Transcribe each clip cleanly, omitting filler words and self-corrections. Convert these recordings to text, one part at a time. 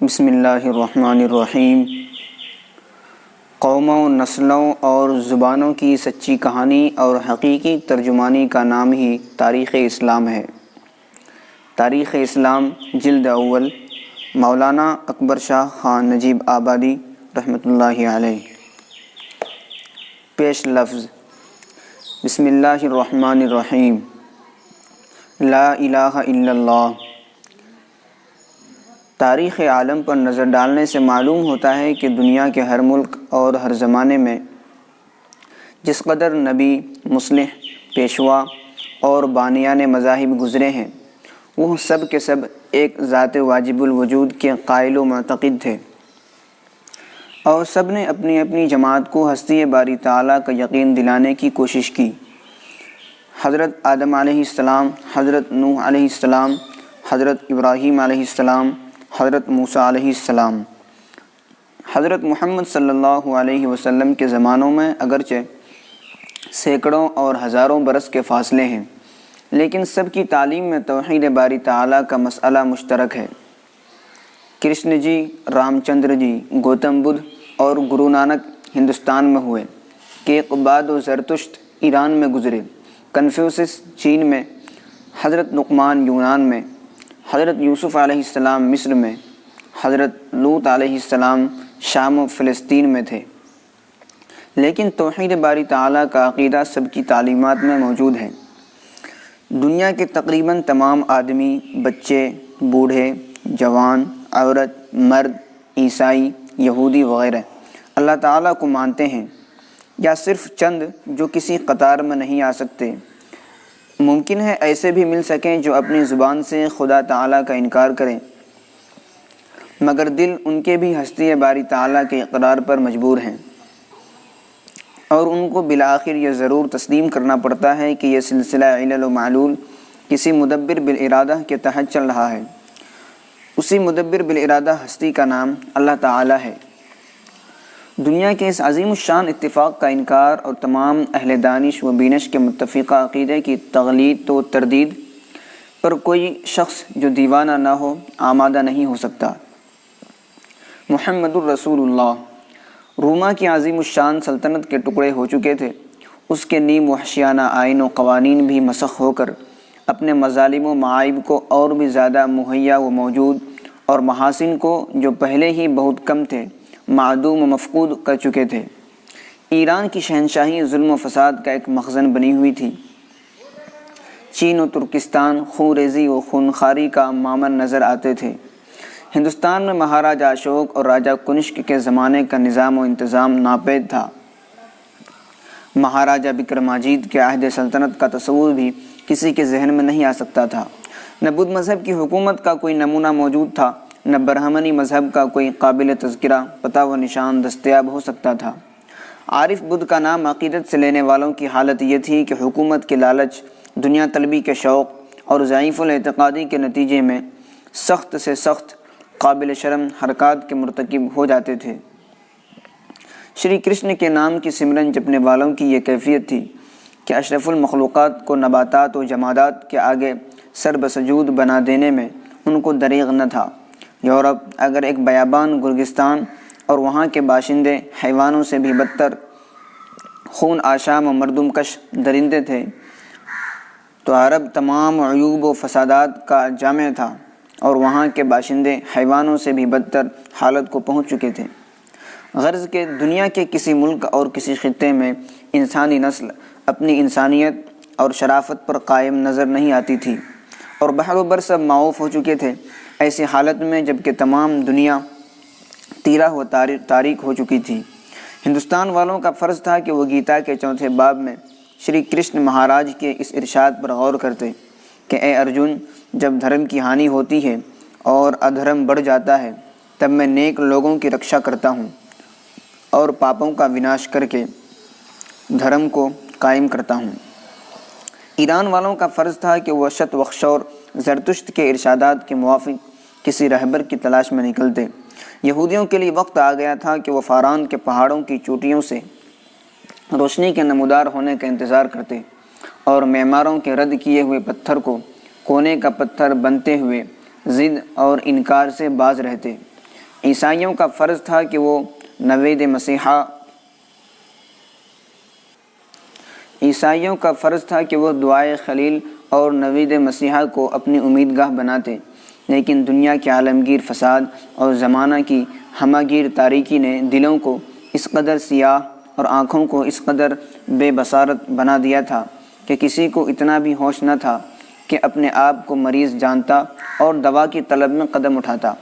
بسم اللہ الرحمن الرحیم۔ قوموں، نسلوں اور زبانوں کی سچی کہانی اور حقیقی ترجمانی کا نام ہی تاریخ اسلام ہے۔ تاریخ اسلام جلد اول، مولانا اکبر شاہ خان نجیب آبادی رحمۃ اللہ علیہ۔ پیش لفظ: بسم اللہ الرحمن الرحیم۔ لا الہ الا اللہ۔ تاریخ عالم پر نظر ڈالنے سے معلوم ہوتا ہے کہ دنیا کے ہر ملک اور ہر زمانے میں جس قدر نبی، مصلح، پیشوا اور بانیان مذاہب گزرے ہیں، وہ سب کے سب ایک ذات واجب الوجود کے قائل و معتقد تھے، اور سب نے اپنی اپنی جماعت کو ہستی باری تعالیٰ کا یقین دلانے کی کوشش کی۔ حضرت آدم علیہ السلام، حضرت نوح علیہ السلام، حضرت ابراہیم علیہ السلام، حضرت موسیٰ علیہ السلام، حضرت محمد صلی اللہ علیہ وسلم کے زمانوں میں اگرچہ سینکڑوں اور ہزاروں برس کے فاصلے ہیں، لیکن سب کی تعلیم میں توحید باری تعالیٰ کا مسئلہ مشترک ہے۔ کرشن جی، رام چندر جی، گوتم بدھ اور گرو نانک ہندوستان میں ہوئے، کیقباد و زرتشت ایران میں گزرے، کنفیوسس چین میں، حضرت لقمان یونان میں، حضرت یوسف علیہ السلام مصر میں، حضرت لوط علیہ السلام شام و فلسطین میں تھے، لیکن توحید باری تعالیٰ کا عقیدہ سب کی تعلیمات میں موجود ہے۔ دنیا کے تقریباً تمام آدمی، بچے، بوڑھے، جوان، عورت، مرد، عیسائی، یہودی وغیرہ اللہ تعالیٰ کو مانتے ہیں، یا صرف چند جو کسی قطار میں نہیں آ سکتے۔ ممکن ہے ایسے بھی مل سکیں جو اپنی زبان سے خدا تعالیٰ کا انکار کریں، مگر دل ان کے بھی ہستی باری تعالیٰ کے اقرار پر مجبور ہیں، اور ان کو بالآخر یہ ضرور تسلیم کرنا پڑتا ہے کہ یہ سلسلہ علل و معلول کسی مدبر بالارادہ کے تحت چل رہا ہے۔ اسی مدبر بالارادہ ہستی کا نام اللہ تعالیٰ ہے۔ دنیا کے اس عظیم الشان اتفاق کا انکار اور تمام اہل دانش و بینش کے متفقہ عقیدے کی تغلید و تردید پر کوئی شخص جو دیوانہ نہ ہو آمادہ نہیں ہو سکتا۔ محمد الرسول اللہ روما کی عظیم الشان سلطنت کے ٹکڑے ہو چکے تھے، اس کے نیم وحشیانہ آئین و قوانین بھی مسخ ہو کر اپنے مظالم و معائب کو اور بھی زیادہ مہیا و موجود، اور محاسن کو جو پہلے ہی بہت کم تھے معدوم و مفقود کر چکے تھے۔ ایران کی شہنشاہی ظلم و فساد کا ایک مخزن بنی ہوئی تھی۔ چین و ترکستان خونریزی و خونخواری کا مامن نظر آتے تھے۔ ہندوستان میں مہاراجہ اشوک اور راجہ کنشک کے زمانے کا نظام و انتظام ناپید تھا۔ مہاراجہ وکرماجیت کے عہد سلطنت کا تصور بھی کسی کے ذہن میں نہیں آ سکتا تھا۔ نہ بدھ مذہب کی حکومت کا کوئی نمونہ موجود تھا، نہ برہمنی مذہب کا کوئی قابل تذکرہ پتہ و نشان دستیاب ہو سکتا تھا۔ عارف بدھ کا نام عقیدت سے لینے والوں کی حالت یہ تھی کہ حکومت کے لالچ، دنیا طلبی کے شوق اور ضعیف الاعتقادی کے نتیجے میں سخت سے سخت قابل شرم حرکات کے مرتکب ہو جاتے تھے۔ شری کرشن کے نام کی سمرن جپنے والوں کی یہ کیفیت تھی کہ اشرف المخلوقات کو نباتات و جمادات کے آگے سر بسجود بنا دینے میں ان کو دریغ نہ تھا۔ یورپ اگر ایک بیابان گرگستان اور وہاں کے باشندے حیوانوں سے بھی بدتر خون آشام و مردم کش درندے تھے، تو عرب تمام عیوب و فسادات کا جامع تھا، اور وہاں کے باشندے حیوانوں سے بھی بدتر حالت کو پہنچ چکے تھے۔ غرض کہ دنیا کے کسی ملک اور کسی خطے میں انسانی نسل اپنی انسانیت اور شرافت پر قائم نظر نہیں آتی تھی، اور بحر و بر سب معاف ہو چکے تھے۔ ایسی حالت میں جبکہ تمام دنیا تیرہ و تاریک ہو چکی تھی، ہندوستان والوں کا فرض تھا کہ وہ گیتا کے 4 باب میں شری کرشن مہاراج کے اس ارشاد پر غور کرتے کہ اے ارجن، جب دھرم کی ہانی ہوتی ہے اور ادھرم بڑھ جاتا ہے، تب میں نیک لوگوں کی رکشا کرتا ہوں اور پاپوں کا وناش کر کے دھرم کو قائم کرتا ہوں۔ ایران والوں کا فرض تھا کہ وہ شت وخشور زرتشت کے ارشادات کے موافق کسی رہبر کی تلاش میں نکلتے۔ یہودیوں کے لیے وقت آ گیا تھا کہ وہ فاران کے پہاڑوں کی چوٹیوں سے روشنی کے نمودار ہونے کا انتظار کرتے، اور معماروں کے رد کیے ہوئے پتھر کو کونے کا پتھر بنتے ہوئے ضد اور انکار سے باز رہتے۔ عیسائیوں کا فرض تھا کہ وہ دعائے خلیل اور نوید مسیحا کو اپنی امیدگاہ بناتے، لیکن دنیا کے عالمگیر فساد اور زمانہ کی ہمہ گیر تاریکی نے دلوں کو اس قدر سیاہ اور آنکھوں کو اس قدر بے بصارت بنا دیا تھا کہ کسی کو اتنا بھی ہوش نہ تھا کہ اپنے آپ کو مریض جانتا اور دوا کی طلب میں قدم اٹھاتا۔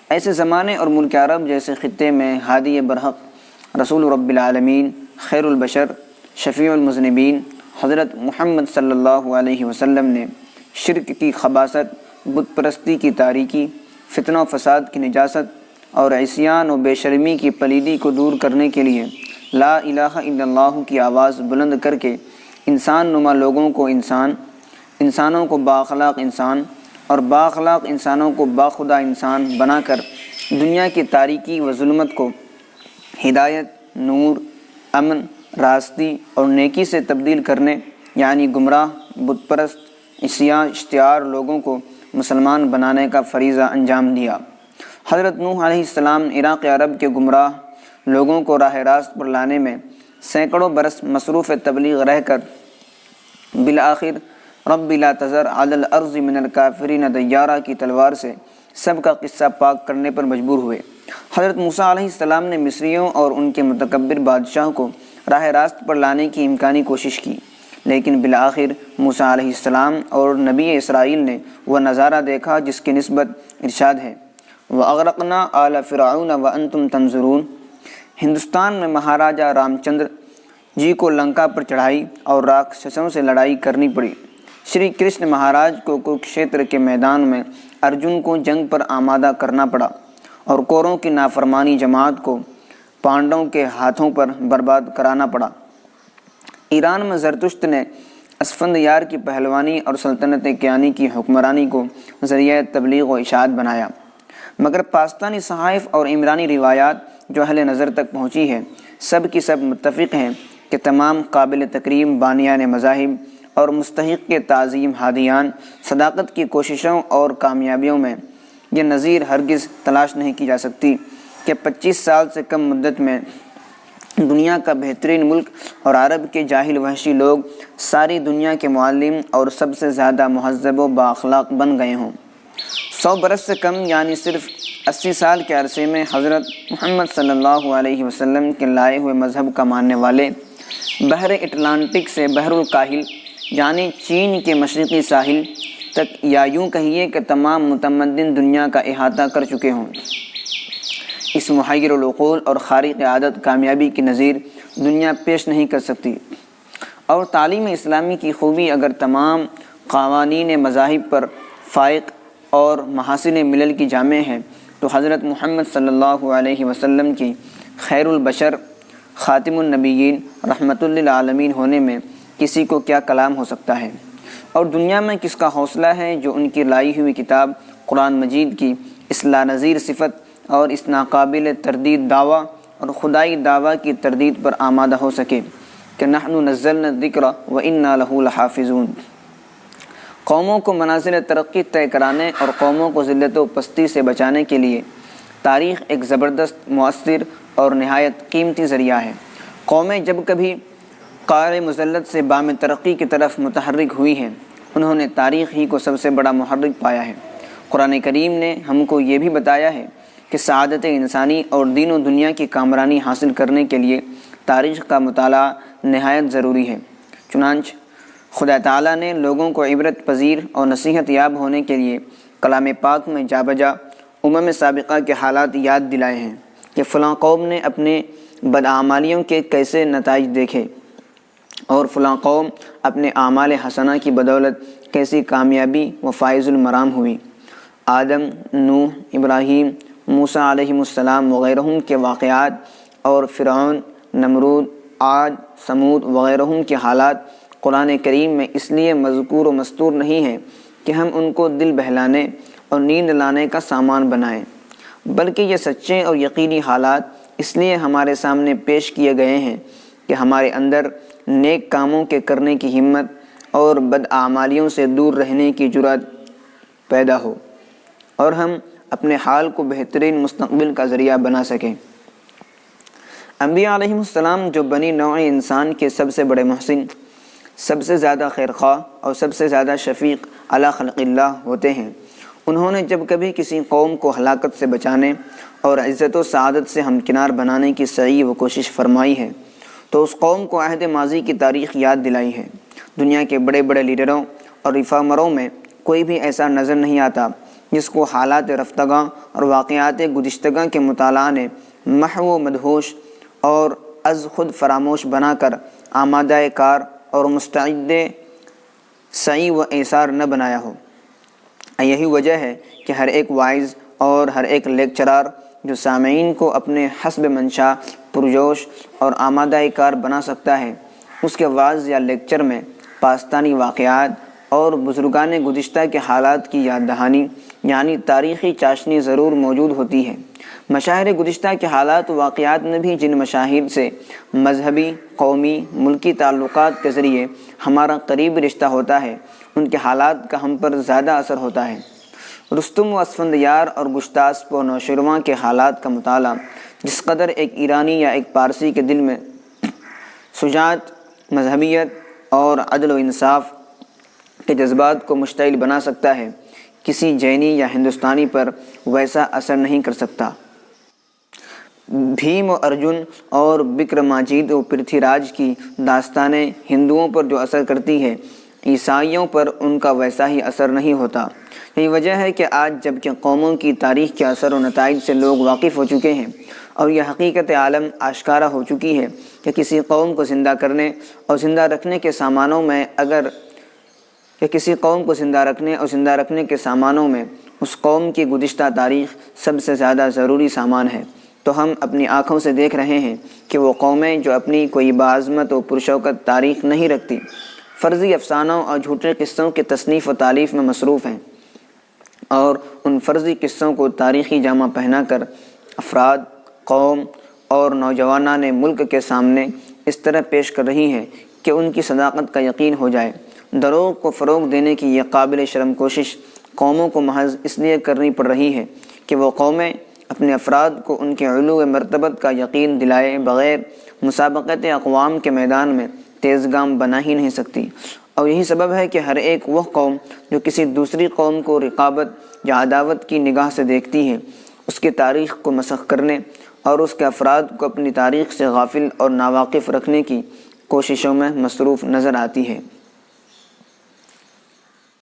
ایسے زمانے اور ملک عرب جیسے خطے میں ہادی برحق رسول رب العالمین، خیر البشر، شفیع المذنبین حضرت محمد صلی اللہ علیہ وسلم نے شرک کی خباثت، بت پرستی کی تاریکی، فتنہ و فساد کی نجاست اور عصیان و بے شرمی کی پلیدی کو دور کرنے کے لیے لا الہ الا اللہ کی آواز بلند کر کے انسان نما لوگوں کو انسانوں کو بااخلاق انسان اور بااخلاق انسانوں کو باخدا انسان بنا کر دنیا کی تاریکی و ظلمت کو ہدایت، نور، امن، راستی اور نیکی سے تبدیل کرنے، یعنی گمراہ، بت پرست، عصیاں اشتیار لوگوں کو مسلمان بنانے کا فریضہ انجام دیا۔ حضرت نوح علیہ السلام نے عراق عرب کے گمراہ لوگوں کو راہ راست پر لانے میں سینکڑوں برس مصروف تبلیغ رہ کر بالآخر رب لا تذر علی الارض من الکافرین دیارہ کی تلوار سے سب کا قصہ پاک کرنے پر مجبور ہوئے۔ حضرت موسیٰ علیہ السلام نے مصریوں اور ان کے متکبر بادشاہ کو راہ راست پر لانے کی امکانی کوشش کی، لیکن بالآخر موسیٰ علیہ السلام اور نبی اسرائیل نے وہ نظارہ دیکھا جس کی نسبت ارشاد ہے وَأَغْرَقْنَا آلَ فِرْعَوْنَ وَأَنْتُمْ تنظرون۔ ہندوستان میں مہاراجہ رام چندر جی کو لنکا پر چڑھائی اور راکشسوں سے لڑائی کرنی پڑی۔ شری کرشن مہاراج کو کروکشیتر کے میدان میں ارجن کو جنگ پر آمادہ کرنا پڑا اور کوروں کی نافرمانی جماعت کو پانڈوں کے ہاتھوں پر برباد کرانا پڑا۔ ایران میں زرتشت نے اسفندیار کی پہلوانی اور سلطنت کیانی کی حکمرانی کو ذریعہ تبلیغ و اشاعت بنایا، مگر پاکستانی صحائف اور عمرانی روایات جو اہل نظر تک پہنچی ہے سب کی سب متفق ہیں کہ تمام قابل تکریم بانیان مذاہب اور مستحق کے تعظیم ہادیان صداقت کی کوششوں اور کامیابیوں میں یہ نظیر ہرگز تلاش نہیں کی جا سکتی کہ 25 سال سے کم مدت میں دنیا کا بہترین ملک اور عرب کے جاہل وحشی لوگ ساری دنیا کے معلم اور سب سے زیادہ مہذب و بااخلاق بن گئے ہوں۔ 100 برس سے کم یعنی صرف 80 سال کے عرصے میں حضرت محمد صلی اللہ علیہ وسلم کے لائے ہوئے مذہب کا ماننے والے بحر اٹلانٹک سے بحر الکاہل یعنی چین کے مشرقی ساحل تک، یا یوں کہیے کہ تمام متمدن دنیا کا احاطہ کر چکے ہوں۔ اس محیر العقول اور خارق عادت کامیابی کی نظیر دنیا پیش نہیں کر سکتی، اور تعلیم اسلامی کی خوبی اگر تمام قوانین مذاہب پر فائق اور محاسن ملل کی جامع ہے تو حضرت محمد صلی اللہ علیہ وسلم کی خیر البشر، خاتم النبیین، رحمت للعالمین ہونے میں کسی کو کیا کلام ہو سکتا ہے، اور دنیا میں کس کا حوصلہ ہے جو ان کی لائی ہوئی کتاب قرآن مجید کی اس لانظیر صفت اور اس ناقابل تردید دعویٰ اور خدائی دعویٰ کی تردید پر آمادہ ہو سکے کہ نحن نزلنا الذکر وإنا لہ لحافظون۔ قوموں کو منازل ترقی طے کرانے اور قوموں کو ذلت و پستی سے بچانے کے لیے تاریخ ایک زبردست، مؤثر اور نہایت قیمتی ذریعہ ہے۔ قومیں جب کبھی قعر مذلت سے بام ترقی کی طرف متحرک ہوئی ہیں، انہوں نے تاریخ ہی کو سب سے بڑا محرک پایا ہے۔ قرآن کریم نے ہم کو یہ بھی بتایا ہے کہ سعادت انسانی اور دین و دنیا کی کامرانی حاصل کرنے کے لیے تاریخ کا مطالعہ نہایت ضروری ہے۔ چنانچہ خدا تعالیٰ نے لوگوں کو عبرت پذیر اور نصیحت یاب ہونے کے لیے کلام پاک میں جا بجا سابقہ کے حالات یاد دلائے ہیں کہ فلاں قوم نے اپنے بدعمالیوں کے کیسے نتائج دیکھے اور فلاں قوم اپنے اعمال حسنہ کی بدولت کیسی کامیابی و فائز المرام ہوئی۔ آدم، نوح، ابراہیم، موسیٰ علیہ السلام وغیرہم کے واقعات اور فرعون، نمرود، عاد، ثمود وغیرہم کے حالات قرآن کریم میں اس لیے مذکور و مستور نہیں ہیں کہ ہم ان کو دل بہلانے اور نیند لانے کا سامان بنائیں، بلکہ یہ سچے اور یقینی حالات اس لیے ہمارے سامنے پیش کیے گئے ہیں کہ ہمارے اندر نیک کاموں کے کرنے کی ہمت اور بدعمالیوں سے دور رہنے کی جرأت پیدا ہو۔ اور ہم اپنے حال کو بہترین مستقبل کا ذریعہ بنا سکیں۔ انبیاء علیہم السلام جو بنی نوع انسان کے سب سے بڑے محسن، سب سے زیادہ خیرخواہ اور سب سے زیادہ شفیق علی خلق اللہ ہوتے ہیں، انہوں نے جب کبھی کسی قوم کو ہلاکت سے بچانے اور عزت و سعادت سے ہمکنار بنانے کی سعی و کوشش فرمائی ہے تو اس قوم کو عہد ماضی کی تاریخ یاد دلائی ہے۔ دنیا کے بڑے بڑے لیڈروں اور ریفارمروں میں کوئی بھی ایسا نظر نہیں آتا جس کو حالات رفتگاں اور واقعات گزشتگاں کے مطالعہ نے محو و مدہوش اور از خود فراموش بنا کر آمادہ کار اور مستعد سعی و ایثار نہ بنایا ہو۔ یہی وجہ ہے کہ ہر ایک واعظ اور ہر ایک لیکچرار جو سامعین کو اپنے حسب منشا پرجوش اور آمادہ کار بنا سکتا ہے، اس کے وعظ یا لیکچر میں پاکستانی واقعات اور بزرگان گزشتہ کے حالات کی یاد دہانی یعنی تاریخی چاشنی ضرور موجود ہوتی ہے۔ مشاہیر گزشتہ کے حالات و واقعات میں بھی جن مشاہد سے مذہبی، قومی، ملکی تعلقات کے ذریعے ہمارا قریب رشتہ ہوتا ہے، ان کے حالات کا ہم پر زیادہ اثر ہوتا ہے۔ رستم و اسفندیار اور گشتاسپ و نوشیروان کے حالات کا مطالعہ جس قدر ایک ایرانی یا ایک پارسی کے دل میں شجاعت، مذہبیت اور عدل و انصاف کے جذبات کو مشتعل بنا سکتا ہے، کسی جینی یا ہندوستانی پر ویسا اثر نہیں کر سکتا۔ بھیم و ارجن اور بکرماجید و پرتھی راج کی داستانیں ہندوؤں پر جو اثر کرتی ہے، عیسائیوں پر ان کا ویسا ہی اثر نہیں ہوتا۔ یہی وجہ ہے کہ آج جب کہ قوموں کی تاریخ کے اثر و نتائج سے لوگ واقف ہو چکے ہیں اور یہ حقیقت عالم آشکارا ہو چکی ہے کہ کسی قوم کو زندہ کرنے اور زندہ رکھنے کے سامانوں میں اس قوم کی گزشتہ تاریخ سب سے زیادہ ضروری سامان ہے، تو ہم اپنی آنکھوں سے دیکھ رہے ہیں کہ وہ قومیں جو اپنی کوئی باعظمت و پرشوکت تاریخ نہیں رکھتی، فرضی افسانوں اور جھوٹے قصوں کی تصنیف و تالیف میں مصروف ہیں، اور ان فرضی قصوں کو تاریخی جامہ پہنا کر افراد، قوم اور نوجوانان ملک کے سامنے اس طرح پیش کر رہی ہیں کہ ان کی صداقت کا یقین ہو جائے۔ دروغ کو فروغ دینے کی یہ قابل شرم کوشش قوموں کو محض اس لیے کرنی پڑ رہی ہے کہ وہ قومیں اپنے افراد کو ان کے علو مرتبت کا یقین دلائے بغیر مسابقت اقوام کے میدان میں تیز گام بنا ہی نہیں سکتی، اور یہی سبب ہے کہ ہر ایک وہ قوم جو کسی دوسری قوم کو رقابت یا عداوت کی نگاہ سے دیکھتی ہے، اس کی تاریخ کو مسخ کرنے اور اس کے افراد کو اپنی تاریخ سے غافل اور ناواقف رکھنے کی کوششوں میں مصروف نظر آتی ہے۔